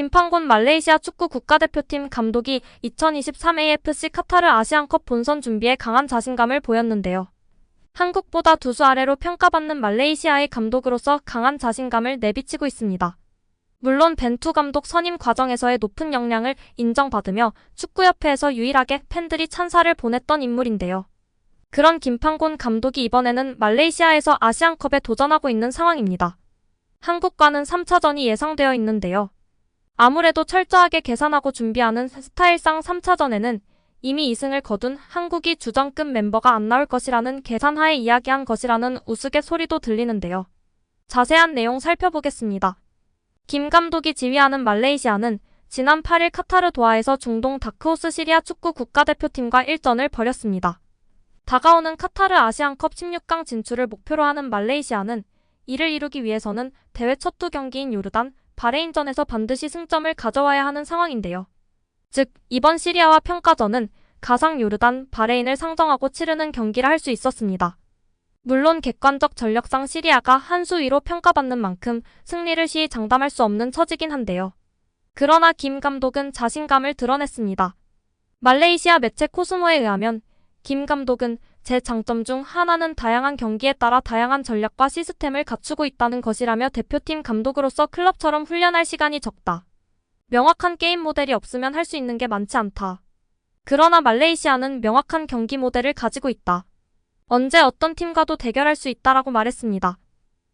김판곤 말레이시아 축구 국가대표팀 감독이 2023 AFC 카타르 아시안컵 본선 준비에 강한 자신감을 보였는데요. 한국보다 두 수 아래로 평가받는 말레이시아의 감독으로서 강한 자신감을 내비치고 있습니다. 물론 벤투 감독 선임 과정에서의 높은 역량을 인정받으며 축구협회에서 유일하게 팬들이 찬사를 보냈던 인물인데요. 그런 김판곤 감독이 이번에는 말레이시아에서 아시안컵에 도전하고 있는 상황입니다. 한국과는 3차전이 예상되어 있는데요. 아무래도 철저하게 계산하고 준비하는 스타일상 3차전에는 이미 2승을 거둔 한국이 주전급 멤버가 안 나올 것이라는 계산하에 이야기한 것이라는 우스갯소리도 들리는데요. 자세한 내용 살펴보겠습니다. 김 감독이 지휘하는 말레이시아는 지난 8일 카타르 도하에서 중동 다크호스 시리아 축구 국가대표팀과 1전을 벌였습니다. 다가오는 카타르 아시안컵 16강 진출을 목표로 하는 말레이시아는 이를 이루기 위해서는 대회 첫 두 경기인 요르단, 바레인전에서 반드시 승점을 가져와야 하는 상황인데요. 즉, 이번 시리아와 평가전은 가상 요르단, 바레인을 상정하고 치르는 경기라 할 수 있었습니다. 물론 객관적 전력상 시리아가 한 수 위로 평가받는 만큼 승리를 시히 장담할 수 없는 처지긴 한데요. 그러나 김 감독은 자신감을 드러냈습니다. 말레이시아 매체 코스모에 의하면 김 감독은 제 장점 중 하나는 다양한 경기에 따라 다양한 전략과 시스템을 갖추고 있다는 것이라며 대표팀 감독으로서 클럽처럼 훈련할 시간이 적다. 명확한 게임 모델이 없으면 할 수 있는 게 많지 않다. 그러나 말레이시아는 명확한 경기 모델을 가지고 있다. 언제 어떤 팀과도 대결할 수 있다라고 말했습니다.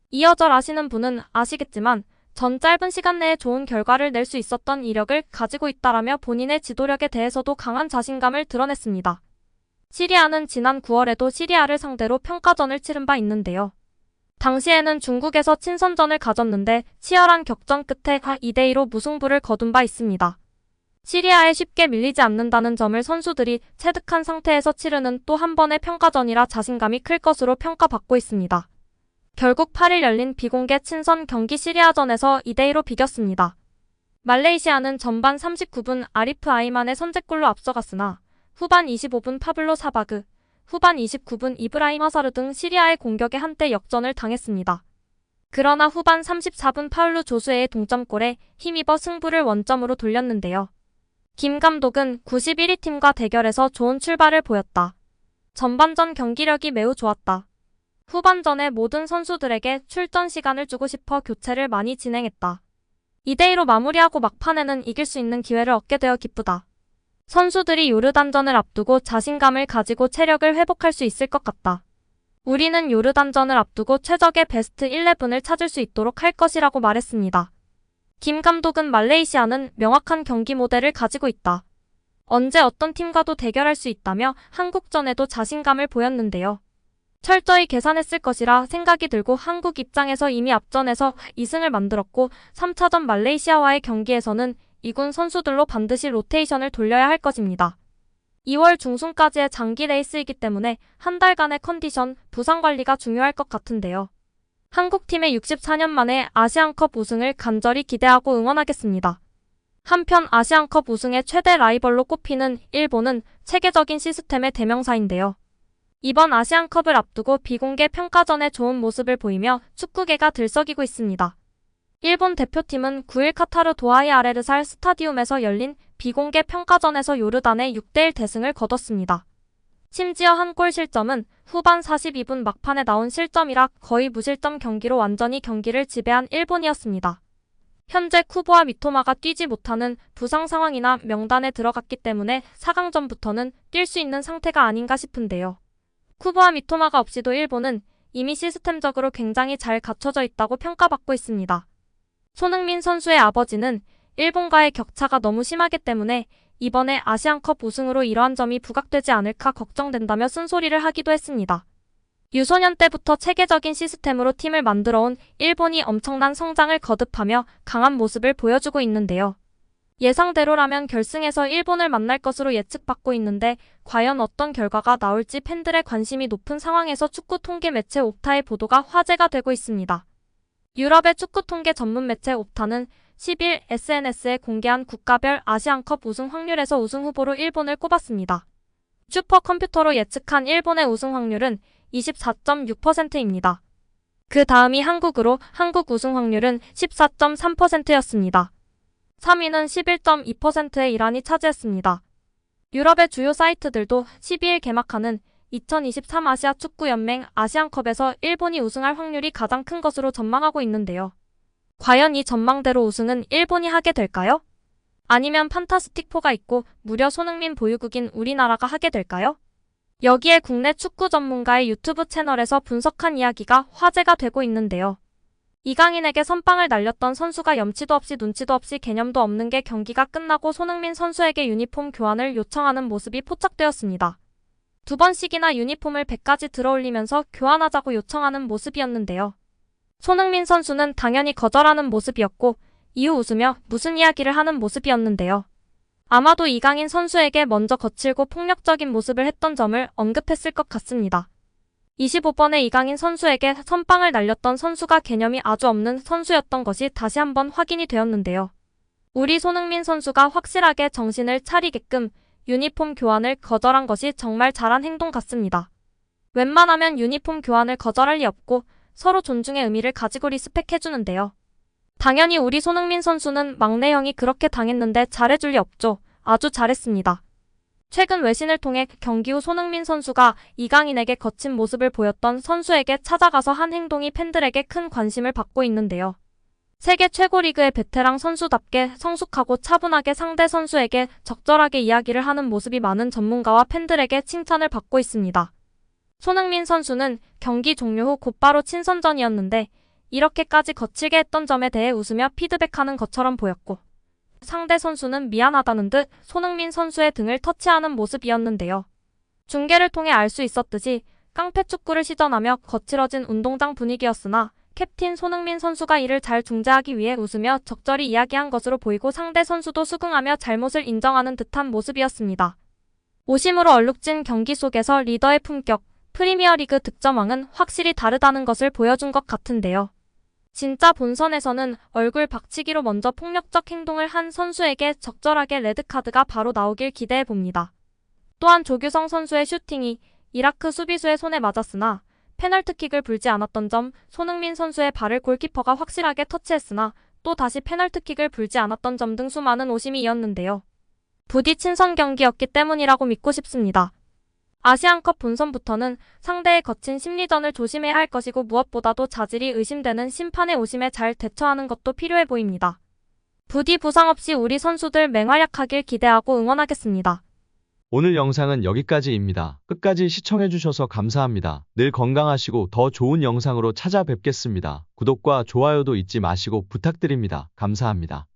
이어 절 아시는 분은 아시겠지만 전 짧은 시간 내에 좋은 결과를 낼 수 있었던 이력을 가지고 있다라며 본인의 지도력에 대해서도 강한 자신감을 드러냈습니다. 시리아는 지난 9월에도 시리아를 상대로 평가전을 치른 바 있는데요. 당시에는 중국에서 친선전을 가졌는데 치열한 격전 끝에 2대2로 무승부를 거둔 바 있습니다. 시리아에 쉽게 밀리지 않는다는 점을 선수들이 체득한 상태에서 치르는 또 한 번의 평가전이라 자신감이 클 것으로 평가받고 있습니다. 결국 8일 열린 비공개 친선 경기 시리아전에서 2대2로 비겼습니다. 말레이시아는 전반 39분 아리프 아이만의 선제골로 앞서갔으나 후반 25분 파블로 사바그, 후반 29분 이브라임 하사르 등 시리아의 공격에 한때 역전을 당했습니다. 그러나 후반 34분 파울루 조수에의 동점골에 힘입어 승부를 원점으로 돌렸는데요. 김 감독은 91위 팀과 대결에서 좋은 출발을 보였다. 전반전 경기력이 매우 좋았다. 후반전에 모든 선수들에게 출전 시간을 주고 싶어 교체를 많이 진행했다. 2대2로 마무리하고 막판에는 이길 수 있는 기회를 얻게 되어 기쁘다. 선수들이 요르단전을 앞두고 자신감을 가지고 체력을 회복할 수 있을 것 같다. 우리는 요르단전을 앞두고 최적의 베스트 11을 찾을 수 있도록 할 것이라고 말했습니다. 김 감독은 말레이시아는 명확한 경기 모델을 가지고 있다. 언제 어떤 팀과도 대결할 수 있다며 한국전에도 자신감을 보였는데요. 철저히 계산했을 것이라 생각이 들고 한국 입장에서 이미 앞전에서 2승을 만들었고 3차전 말레이시아와의 경기에서는 2군 선수들로 반드시 로테이션을 돌려야 할 것입니다. 2월 중순까지의 장기 레이스이기 때문에 한 달간의 컨디션, 부상 관리가 중요할 것 같은데요. 한국팀의 64년 만에 아시안컵 우승을 간절히 기대하고 응원하겠습니다. 한편 아시안컵 우승의 최대 라이벌로 꼽히는 일본은 체계적인 시스템의 대명사인데요. 이번 아시안컵을 앞두고 비공개 평가전에 좋은 모습을 보이며 축구계가 들썩이고 있습니다. 일본 대표팀은 9일 카타르 도하의 아레르살 스타디움에서 열린 비공개 평가전에서 요르단의 6대1 대승을 거뒀습니다. 심지어 한 골 실점은 후반 42분 막판에 나온 실점이라 거의 무실점 경기로 완전히 경기를 지배한 일본이었습니다. 현재 쿠보와 미토마가 뛰지 못하는 부상 상황이나 명단에 들어갔기 때문에 4강전부터는 뛸 수 있는 상태가 아닌가 싶은데요. 쿠보와 미토마가 없이도 일본은 이미 시스템적으로 굉장히 잘 갖춰져 있다고 평가받고 있습니다. 손흥민 선수의 아버지는 일본과의 격차가 너무 심하기 때문에 이번에 아시안컵 우승으로 이러한 점이 부각되지 않을까 걱정된다며 쓴소리를 하기도 했습니다. 유소년 때부터 체계적인 시스템으로 팀을 만들어온 일본이 엄청난 성장을 거듭하며 강한 모습을 보여주고 있는데요. 예상대로라면 결승에서 일본을 만날 것으로 예측받고 있는데 과연 어떤 결과가 나올지 팬들의 관심이 높은 상황에서 축구 통계 매체 옵타의 보도가 화제가 되고 있습니다. 유럽의 축구 통계 전문 매체 옵타는 10일 SNS에 공개한 국가별 아시안컵 우승 확률에서 우승 후보로 일본을 꼽았습니다. 슈퍼컴퓨터로 예측한 일본의 우승 확률은 24.6%입니다. 그 다음이 한국으로 한국 우승 확률은 14.3%였습니다. 3위는 11.2%의 이란이 차지했습니다. 유럽의 주요 사이트들도 12일 개막하는 2023 아시아 축구연맹 아시안컵에서 일본이 우승할 확률이 가장 큰 것으로 전망하고 있는데요. 과연 이 전망대로 우승은 일본이 하게 될까요? 아니면 판타스틱4가 있고 무려 손흥민 보유국인 우리나라가 하게 될까요? 여기에 국내 축구 전문가의 유튜브 채널에서 분석한 이야기가 화제가 되고 있는데요. 이강인에게 선빵을 날렸던 선수가 염치도 없이 눈치도 없이 개념도 없는 게 경기가 끝나고 손흥민 선수에게 유니폼 교환을 요청하는 모습이 포착되었습니다. 2번씩이나 유니폼을 배까지 들어올리면서 교환하자고 요청하는 모습이었는데요. 손흥민 선수는 당연히 거절하는 모습이었고 이후 웃으며 무슨 이야기를 하는 모습이었는데요. 아마도 이강인 선수에게 먼저 거칠고 폭력적인 모습을 했던 점을 언급했을 것 같습니다. 25번의 이강인 선수에게 선빵을 날렸던 선수가 개념이 아주 없는 선수였던 것이 다시 한번 확인이 되었는데요. 우리 손흥민 선수가 확실하게 정신을 차리게끔 유니폼 교환을 거절한 것이 정말 잘한 행동 같습니다. 웬만하면 유니폼 교환을 거절할 리 없고 서로 존중의 의미를 가지고 리스펙해주는데요. 당연히 우리 손흥민 선수는 막내 형이 그렇게 당했는데 잘해줄 리 없죠. 아주 잘했습니다. 최근 외신을 통해 경기 후 손흥민 선수가 이강인에게 거친 모습을 보였던 선수에게 찾아가서 한 행동이 팬들에게 큰 관심을 받고 있는데요. 세계 최고 리그의 베테랑 선수답게 성숙하고 차분하게 상대 선수에게 적절하게 이야기를 하는 모습이 많은 전문가와 팬들에게 칭찬을 받고 있습니다. 손흥민 선수는 경기 종료 후 곧바로 친선전이었는데 이렇게까지 거칠게 했던 점에 대해 웃으며 피드백하는 것처럼 보였고 상대 선수는 미안하다는 듯 손흥민 선수의 등을 터치하는 모습이었는데요. 중계를 통해 알 수 있었듯이 깡패 축구를 시전하며 거칠어진 운동장 분위기였으나 캡틴 손흥민 선수가 이를 잘 중재하기 위해 웃으며 적절히 이야기한 것으로 보이고 상대 선수도 수긍하며 잘못을 인정하는 듯한 모습이었습니다. 오심으로 얼룩진 경기 속에서 리더의 품격, 프리미어리그 득점왕은 확실히 다르다는 것을 보여준 것 같은데요. 진짜 본선에서는 얼굴 박치기로 먼저 폭력적 행동을 한 선수에게 적절하게 레드카드가 바로 나오길 기대해봅니다. 또한 조규성 선수의 슈팅이 이라크 수비수의 손에 맞았으나 페널티킥을 불지 않았던 점, 손흥민 선수의 발을 골키퍼가 확실하게 터치했으나 또 다시 페널티킥을 불지 않았던 점 등 수많은 오심이 이었는데요. 부디 친선 경기였기 때문이라고 믿고 싶습니다. 아시안컵 본선부터는 상대의 거친 심리전을 조심해야 할 것이고 무엇보다도 자질이 의심되는 심판의 오심에 잘 대처하는 것도 필요해 보입니다. 부디 부상 없이 우리 선수들 맹활약하길 기대하고 응원하겠습니다. 오늘 영상은 여기까지입니다. 끝까지 시청해주셔서 감사합니다. 늘 건강하시고 더 좋은 영상으로 찾아뵙겠습니다. 구독과 좋아요도 잊지 마시고 부탁드립니다. 감사합니다.